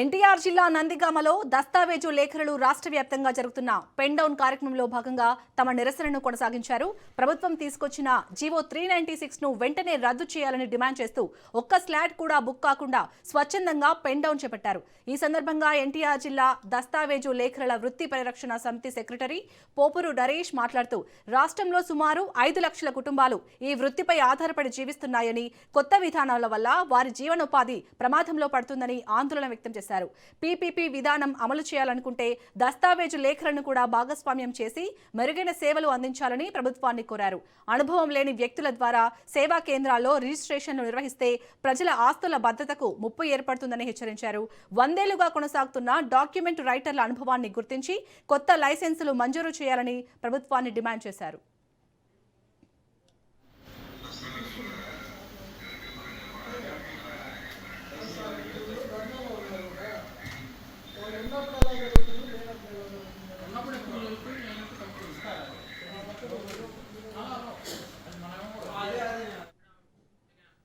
ఎన్టీఆర్ జిల్లా నందిగామలో దస్తావేజు లేఖరులు రాష్ట్ర వ్యాప్తంగా జరుగుతున్న పెన్ డౌన్ కార్యక్రమంలో భాగంగా తమ నిరసనను కొనసాగించారు. ప్రభుత్వం తీసుకొచ్చిన జీవో 396 ను వెంటనే రద్దు చేయాలని డిమాండ్ చేస్తూ ఒక్క స్లాట్ కూడా బుక్ కాకుండా స్వచ్ఛందంగా పెన్ డౌన్ చేపట్టారు. ఈ సందర్భంగా ఎన్టీఆర్ జిల్లా దస్తావేజు లేఖరుల వృత్తి పరిరక్షణ సమితి సెక్రటరీ పోపురు నరేష్ మాట్లాడుతూ రాష్ట్రంలో సుమారు 5 లక్షల కుటుంబాలు ఈ వృత్తిపై ఆధారపడి జీవిస్తున్నాయని, కొత్త విధానాల వల్ల వారి జీవనోపాధి ప్రమాదంలో పడుతుందని ఆందోళన వ్యక్తం చేశారు. పీపీపీ విధానం అమలు చేయాలనుకుంటే దస్తావేజు లేఖలను కూడా భాగస్వామ్యం చేసి మెరుగైన సేవలు అందించాలని ప్రభుత్వాన్ని కోరారు. అనుభవం లేని వ్యక్తుల ద్వారా సేవా కేంద్రాల్లో రిజిస్ట్రేషన్లు నిర్వహిస్తే ప్రజల ఆస్తుల భద్రతకు ముప్పు ఏర్పడుతుందని హెచ్చరించారు. 100 ఏళ్లుగా కొనసాగుతున్న డాక్యుమెంట్ రైటర్ల అనుభవాన్ని గుర్తించి కొత్త లైసెన్సులు మంజూరు చేయాలని ప్రభుత్వాన్ని డిమాండ్ చేశారు. ఉన్నప్పుడు